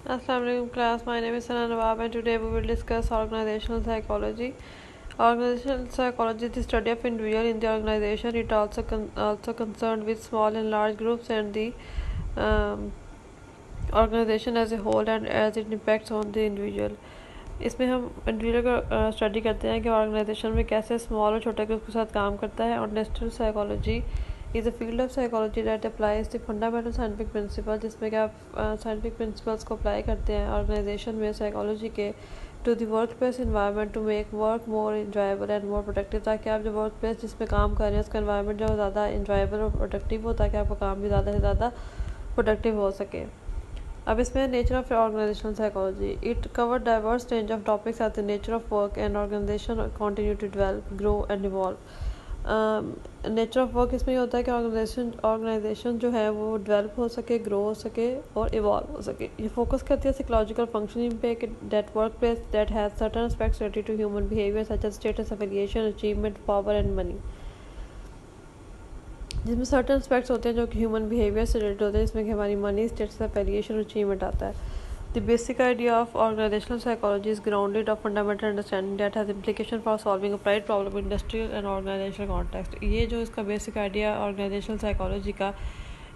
Assalamualaikum class, my name is Sana Nawab and today we will discuss organizational psychology. Organizational psychology is the study of individual in the organization. It also concerned with small and large groups and the um, organization as a whole and as it impacts on the individual. इसमें हम individual का study करते हैं कि organisation में कैसे small और छोटे ग्रुप के साथ काम करता है. Organisational psychology is a field of psychology that applies the fundamental scientific principle, जिसमें कि आप साइंटिफिक प्रिंसिपल्स को अप्लाई करते हैं ऑर्गेनाइजेशन में साइकोलॉजी के to the workplace environment to make work more enjoyable and more productive, ताकि आप जो वर्क प्लेस जिसमें काम कर रहे हैं उसका इन्वायरमेंट जो ज़्यादा इंजॉयबल और प्रोडक्टिव हो, ताकि आपका काम भी ज़्यादा से ज़्यादा प्रोडक्टिव हो सके. अब इसमें nature of organisational psychology. It cover diverse range of topics at the nature of work and organisation continue to develop grow and evolve. Nature of work इसमें ये होता है कि ऑर्गेनाइजेशन जो है वो डेवलप हो सके, ग्रो हो सके और इवॉल्व हो सके. ये फोकस करती है साइकोलॉजिकल फंक्शनिंग पे कि that workplace that has certain aspects related to human behaviour such as status, affiliation, achievement, power and money. जिसमें सर्टेन एस्पेक्ट्स होते हैं जो कि ह्यूमन बिहेवियर से रिलेटेड होते हैं, जिसमें कि हमारी मनी, स्टेटस, एफिलिएशन और अचीवमेंट आता है. The basic idea of organizational psychology is grounded of fundamental understanding that has implication for solving applied problem in industrial and organizational context. ये जो इसका बेसिक आइडिया ऑर्गेनाइजेशनल साइकोलॉजी का,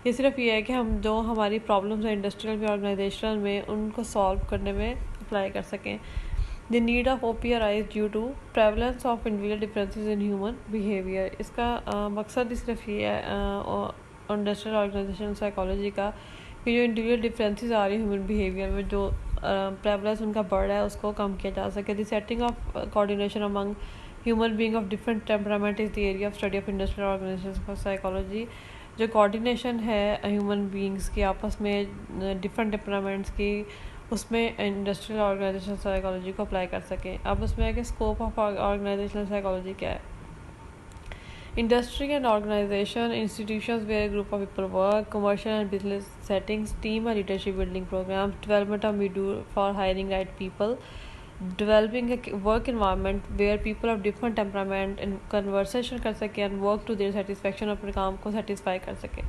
ये सिर्फ ये है कि हम जो हमारी प्रॉब्लम्स हैं इंडस्ट्रियल में, ऑर्गेनाइजेशनल में, उनको सॉल्व करने में अप्लाई कर सकें. The need of OP arise due to prevalence of individual differences in human behavior. इसका मकसद ही सिर्फ ये है इंडस्ट्रियल ऑर्गेनाइजेशनल साइकोलॉजी का कि जो इंडिविजुअल डिफरेंसेस आ रही है ह्यूमन बिहेवियर में, जो प्रेवलेंस उनका बढ़ रहा है, उसको कम किया जा सके. The setting of coordination among human being of different temperament is the area of study of industrial organisation psychology. जो कोऑर्डिनेशन है ह्यूमन बीइंग्स की आपस में, डिफरेंट टेम्परामेंट्स की, उसमें इंडस्ट्रियल ऑर्गेनाइजेशन साइकोलॉजी को अप्लाई कर सकें. अब उसमें है कि स्कोप ऑफ ऑर्गेनाइजेशनल साइकोलॉजी क्या है. Industry and organization, institutions where a group of people work, commercial and business settings, team and leadership building programs, development of module for hiring right people, developing a work environment where people of different temperament and conversation कर सकें and work to their satisfaction, अपने काम को satisfy कर सकें.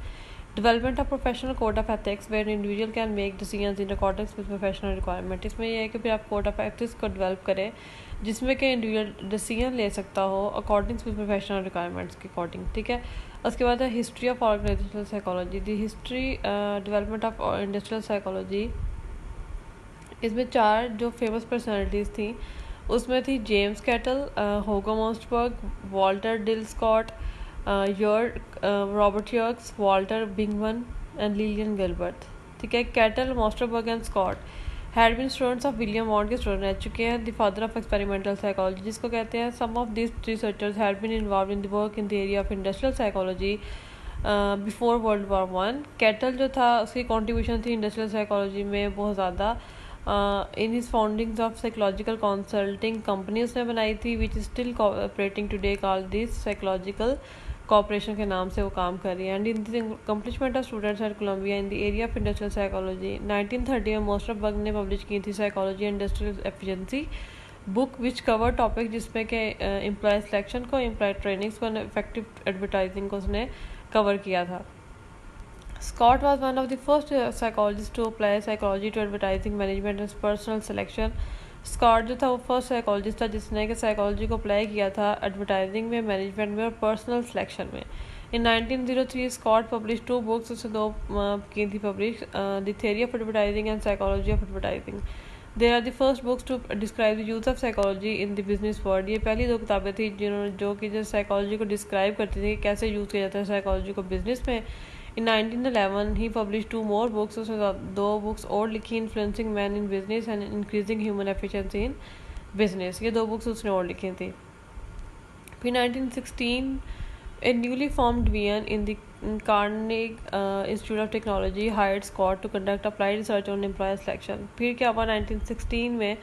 Development of professional code of ethics where an individual can make decisions in accordance with professional requirement. इसमें यह है कि फिर आप कोड ऑफ एथिक्स को डेवलप करें जिसमें कि इंडिविजुअल डिसीजन ले सकता हो अकॉर्डिंग विद प्रोफेशनल रिक्वायरमेंट्स के अकॉर्डिंग. ठीक है. उसके बाद है history of organisational psychology. The history development of industrial psychology. इसमें 4 जो फेमस पर्सनैलिटीज़ थी उसमें थी James Cattell, Hugo Munsterberg, Walter Dill Scott, Robert Yerkes, Walter Bingham and Lillian Gilbert. ठीक है. Cattell, Munsterberg and Scott had been students of William Ward के student रह चुके हैं. The father of experimental psychology जिसको कहते हैं. Some of this researchers had been involve in the work in the area of industrial psychology before world war 1. Cattell जो था उसकी कॉन्ट्रीब्यूशन थी इंडस्ट्रियल साइकोलॉजी में बहुत ज़्यादा. In his foundings of psychological consulting company उसने बनाई थी which is still operating today called this psychological corporation के नाम से वो काम कर रही है. And in the accomplishment of students at Columbia in the area of industrial psychology 1930 में मोस्टरबर्ग ने पब्लिश की थी psychology and industrial efficiency book which cover topic जिसमें कि एम्प्लॉय सिलेक्शन को, एम्प्लॉय ट्रेनिंग्स को, इफेक्टिव एडवर्टाइजिंग को उसने कवर किया था. Scott was one of the first psychologists to apply psychology to advertising management and personal selection. Scott जो था वो फर्स्ट साइकोलॉजिस्ट था जिसने कि साइकोलॉजी को अप्लाई किया था एडवर्टाइजिंग में, मैनेजमेंट में और पर्सनल सिलेक्शन में. इन 1903 स्कॉट पब्लिश 2 बुक्स, उससे 2 की थी publish. The theory of advertising and psychology of advertising. They are the first books to describe the use of psychology in the business world. ये पहली 2 किताबें थी जिन्होंने जो कि जो साइकोलॉजी को डिस्क्राइब करती थी कि कैसे यूज़ किया जाता है साइकोलॉजी को बिजनेस में. In 1911 he published 2 more books. उसने 2 बुक्स और लिखी, influencing man in business and increasing human efficiency in business. ये 2 बुक्स उसने और लिखी थी. फिर 1916 a newly formed division in the Carnegie Institute of Technology hired Scott to conduct applied research on employer selection. फिर क्या हुआ 1916 में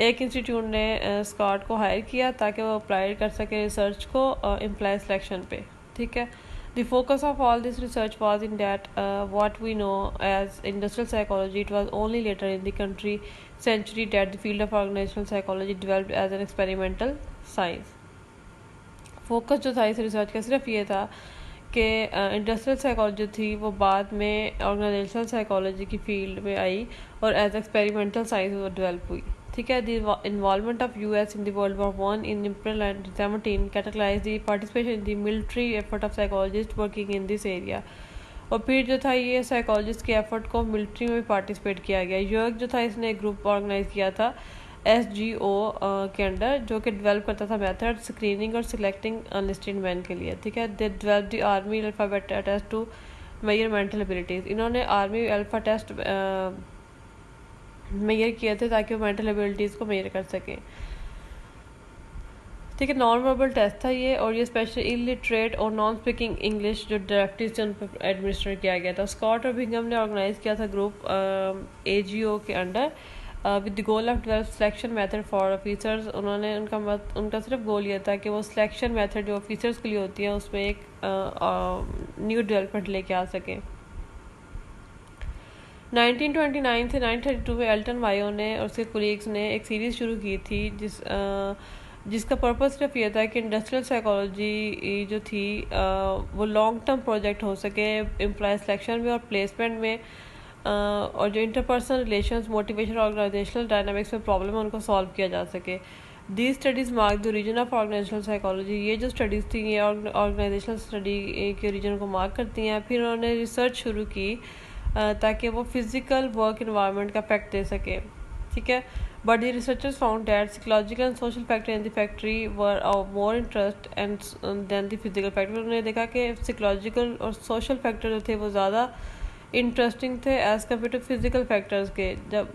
एक इंस्टीट्यूट ने स्कॉट को हायर किया ताकि वो अप्लाई कर सके रिसर्च को एम्प्लॉय सिलेक्शन पे. ठीक है. The focus of all this research was in that what we know as industrial psychology. It was only later in the century that the field of organizational psychology developed as an experimental science. Focus जो था इस research का सिर्फ ये था कि industrial psychology थी वो बाद में ऑर्गेनाइजेशनल साइकोलॉजी की फील्ड में आई और एज एक्सपेरिमेंटल साइंस वो डेवलप हुई। ठीक है। The involvement of US in the World War One in April 1917 categorise the participation in the military effort of psychologist working in this area. और फिर जो था ये साइकोलॉजिस्ट के एफर्ट को मिलिट्री में भी पार्टिसिपेट किया गया। यूएस जो था इसने एक ग्रुप ऑर्गेनाइज किया था SGO के अंडर, जो कि डेवलप करता था मेथड स्क्रीनिंग और सिलेक्टिंग अनलिस्टेड मैन के लिए। ठीक है। They develop the army alphabet test to measure mental abilities. इन्होंने आर्मी अल्फा टेस्ट मेजर किए थे ताकि वो मेंटल एबिलिटीज़ को मेजर कर सकें। ठीक है। नॉन वर्बल टेस्ट था ये, और ये स्पेशली इलिटरेट और नॉन स्पीकिंग इंग्लिश जो डायरेक्टली से उन पर एडमिनिस्ट्रेट किया गया था। स्कॉट और बिंगम ने ऑर्गेनाइज किया था ग्रुप AGO के under with the goal of develop selection method for officers. उन्होंने उनका सिर्फ गोल ये था कि वो सिलेक्शन मेथड जो ऑफिसर्स के लिए होती है उसमें एक न्यू डेवलपमेंट लेके आ सकें। 1929 से 1932 में एल्टन मायो ने और उसके कोलीग्स ने एक सीरीज़ शुरू की थी जिसका पर्पस सिर्फ ये था कि इंडस्ट्रियल साइकोलॉजी जो थी वो लॉन्ग टर्म प्रोजेक्ट हो सके एम्प्लॉय सिलेक्शन में और प्लेसमेंट में, और जो interpersonal relations, motivation, organisational dynamics में प्रॉब्लम है उनको सॉल्व किया जा सके। These studies mark the region of organisational psychology. ये जो स्टडीज़ थी ये ऑर्गेनाइजेशनल स्टडी के रीजन को मार्क करती हैं। फिर उन्होंने रिसर्च शुरू की ताकि वो फिजिकल वर्क इन्वायरमेंट का इफेक्ट दे सके। ठीक है। But the researchers found that psychological and social factor in the factory were of more interest and then the physical factor. उन्होंने देखा कि साइकोलॉजिकल और सोशल फैक्टर जो थे वो ज़्यादा इंटरेस्टिंग थे as compare to physical factors के जब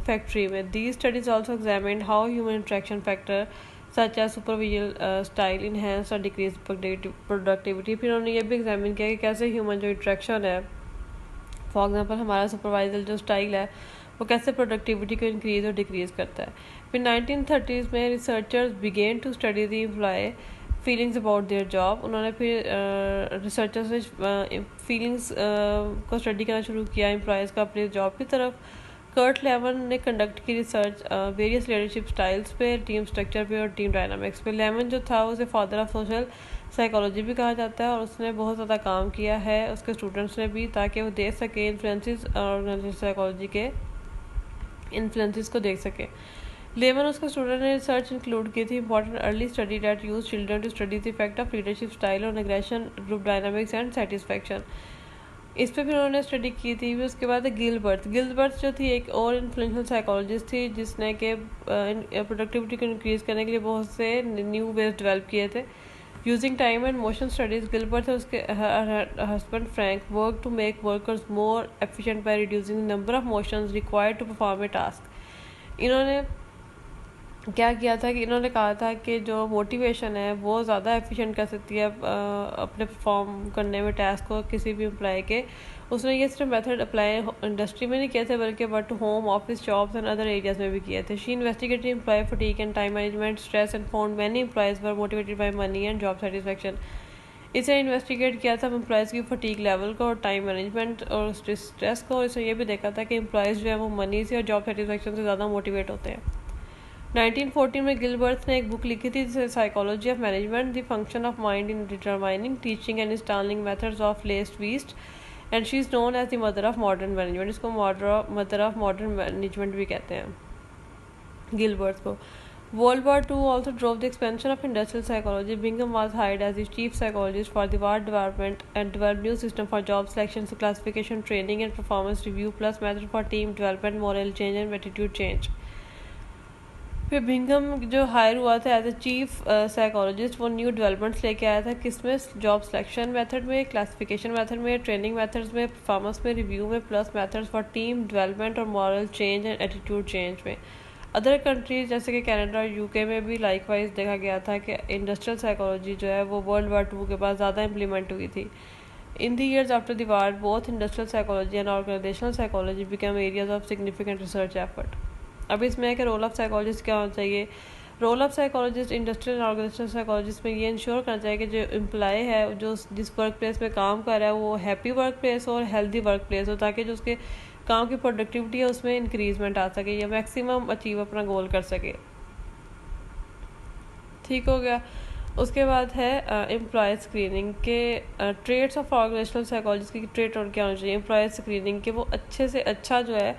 फैक्ट्री में। These studies also examined how human interaction factor such as supervisal style enhance or decrease productivity. फिर उन्होंने ये भी एग्जामिन किया कि कैसे ह्यूमन जो इंट्रैक्शन है, फॉर एग्जांपल हमारा सुपरवाइजर जो स्टाइल है वो कैसे प्रोडक्टिविटी को इंक्रीज और डिक्रीज करता है। फिर 1930s में researchers began to study the employ feelings about their job. उन्होंने फिर रिसर्चर्स ने फीलिंग्स को स्टडी करना शुरू किया एम्प्लॉयज़ का अपनी जॉब की तरफ। कर्ट लेमन ने कंडक्ट की रिसर्च वेरियस लीडरशिप स्टाइल्स पे, टीम स्ट्रक्चर पे और टीम डायनामिक्स पे। लेमन जो था उसे फादर ऑफ सोशल साइकोलॉजी भी कहा जाता है और उसने बहुत ज़्यादा काम किया है उसके स्टूडेंट्स ने भी, ताकि वो देख सके इन्फ्लुएंसेस ऑर्गेनाइजेशनल साइकोलॉजी के इन्फ्लुएंसेस को देख सके। लेमन उसके स्टूडेंट ने रिसर्च इंक्लूड की थी important early study that use children to study the effect of leadership style on aggression, group dynamics and satisfaction. इस पर फिर उन्होंने स्टडी की थी। फिर उसके बाद गिल्बर्ट जो थी एक और इन्फ्लुएंशियल साइकोलॉजिस्ट थी जिसने के प्रोडक्टिविटी को इंक्रीज करने के लिए बहुत से न्यू वेज डेवलप किए थे। Using time and motion studies, Gilbreth और उसके husband Frank work to make workers more efficient by reducing the number of motions required to perform a task. इन्होंने क्या किया था कि इन्होंने कहा था कि जो मोटिवेशन है वो ज़्यादा एफिशिएंट कर सकती है अपने परफॉर्म करने में टास्क को किसी भी एम्प्लॉय के। उसने ये सिर्फ मेथड अप्लाई इंडस्ट्री में नहीं किए थे बल्कि but home, office, jobs and other areas में भी किए थे। She investigated employ fatigue and time management stress and found many employees were motivated by money and job satisfaction. इसे इन्वेस्टिगेट किया था एम्प्लॉयज़ की फटीग लेवल को और टाइम मैनेजमेंट और स्ट्रेस को। इसे ये भी देखा था कि एम्प्लॉयज़ जो है वो मनी से और जॉब सेटिस्फैक्शन से ज़्यादा मोटिवेट होते हैं। 1914 में गिलबर्ट ने एक बुक लिखी थी जिसे psychology of management, the function of mind in determining, teaching and installing methods of least waste, and she is known as the mother of modern management. इसको मदर ऑफ मॉडर्न मैनेजमेंट भी कहते हैं Gilbert को। World War II also drove the expansion of industrial psychology. Bingham was hired as the chief psychologist for the war department and developed new system for job selection, classification, training and performance review, plus method for team development, morale change and attitude change. फिर Bingham जो hire हुआ था as a chief psychologist, वो new developments लेके आया था किसमें, job selection method में, क्लासिफिकेशन मेथड में, ट्रेनिंग मेथड्स में, परफॉर्मेंस में, रिव्यू में, plus methods for team development और moral change and attitude change में। अदर कंट्रीज जैसे कि कनाडा और यूके में भी लाइकवाइज देखा गया था कि इंडस्ट्रियल साइकोलॉजी जो है वो वर्ल्ड वार II के बाद ज़्यादा इम्प्लीमेंट हुई थी। In the years after the war both industrial psychology and organisational psychology become areas of significant research effort. अब इसमें है कि रोल ऑफ साइकोलॉजिस्ट क्या होना चाहिए। Role of psychologist industrial and organisational psychologist में ये इंश्योर करना चाहिए कि जो एम्प्लॉय है जो जिस वर्क प्लेस में काम कर रहा है वो हैप्पी वर्क प्लेस हो और हेल्दी वर्क प्लेस हो, ताकि जो उसके काम की प्रोडक्टिविटी है उसमें इंक्रीजमेंट आ सके या मैक्सिमम अचीव अपना गोल कर सके। ठीक हो गया। उसके बाद है एम्प्लॉय स्क्रीनिंग के ट्रेड्स ऑफ ऑर्गेनाइजेशनल साइकोलॉजिस्ट की ट्रेड और क्या होना चाहिए एम्प्लॉय स्क्रीनिंग के वो अच्छे से अच्छा जो है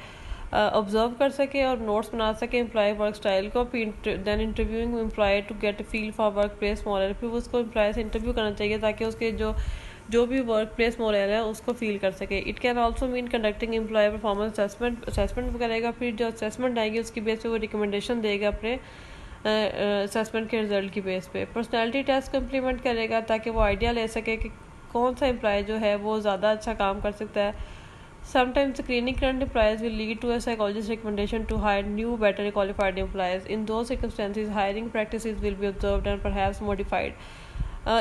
ऑब्जर्व कर सके और नोट्स बना सके एम्प्लॉय वर्क स्टाइल को, फिर then interviewing employ to get a feel for workplace morale, फिर उसको एम्प्लॉय से इंटरव्यू करना चाहिए ताकि उसके जो भी वर्क प्लेस मॉरल है उसको फील कर सके। It can also mean conducting employ performance assessment करेगा, फिर जो असेसमेंट आएगी उसकी बेस पे वो रिकमेंडेशन देगा अपने असेसमेंट के रिजल्ट की बेस पे। पर्सनैलिटी टेस्ट को इम्प्लीमेंट करेगा ताकि वो आइडिया ले सके कि कौन सा एम्प्लॉय जो है वो ज़्यादा अच्छा काम कर सकता है। Sometimes screening current employees will lead to a psychologist's recommendation to hire new, better qualified employees. In those circumstances, hiring practices will be observed and perhaps modified.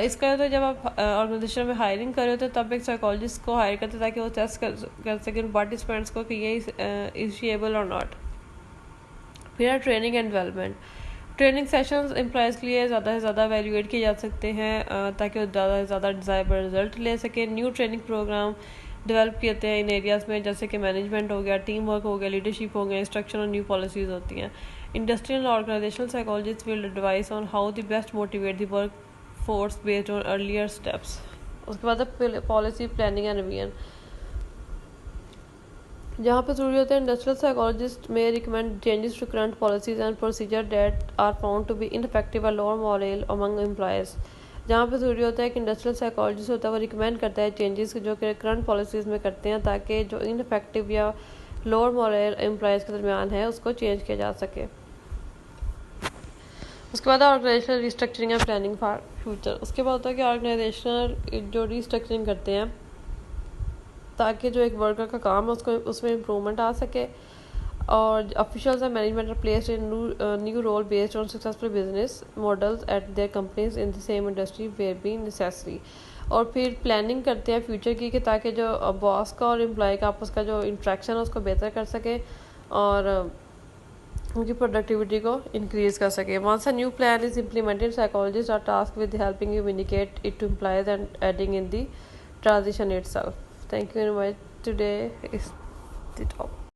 इसका तो जब आप ऑर्गेनाइजेशन में हायरिंग कर रहे होते तब एक साइकोलॉजिस्ट को हायर करते ताकि वो टेस्ट कर सकें उन पार्टिसिपेंट्स को कि ये इशेबल और नॉट। फिर training and development. Training sessions employees के लिए ज़्यादा से ज़्यादा वैल्यूएट किए जा सकते हैं ताकि वो ज़्यादा से ज़्यादा डिज़ायरेबल रिजल्ट ले सकें। न्यू ट्रेनिंग प्रोग्राम डेवलप करते हैं इन एरियाज़ में जैसे कि मैनेजमेंट हो गया, टीम वर्क हो गया, लीडरशिप हो गया, इंस्ट्रक्शन और न्यू पॉलिसीज़ होती हैं। Industrial organisational psychologist will advise on how the best motivate the workforce based on earlier steps. उसके बाद पॉलिसी प्लानिंग एंड रिवीजन, जहाँ पे ज़रूरी होता है industrial psychologist may recommend changes to current policies and procedure that are found to be ineffective or lower morale among employees. जहाँ पे ज़रूरी होता है कि इंडस्ट्रियल साइकोलॉजिस्ट होता है वो रिकमेंड करता है चेंजेस जो कि करंट पॉलिसीज़ में करते हैं ताकि जो इनफेक्टिव या लोअर मॉरल एम्प्लॉयज़ के दरमियान है उसको चेंज किया जा सके। उसके बाद organisational restructuring and planning for future. उसके बाद होता है कि ऑर्गेनाइजेशनल जो रिस्ट्रक्चरिंग करते हैं ताकि जो एक वर्कर का काम है उसको उसमें इम्प्रूवमेंट आ सके, और officials and management are placed in new role based on successful business models at their companies in the same industry where be necessary. और फिर प्लानिंग करते हैं फ्यूचर की कि ताकि जो बॉस का और एम्प्लॉय का आपस का जो इंट्रैक्शन है उसको बेहतर कर सके और उनकी प्रोडक्टिविटी को इंक्रीज कर सके। Once a new plan is implemented psychologist are task with helping you communicate it to employees and aiding in the transition itself. Thank you very much. Today is the top.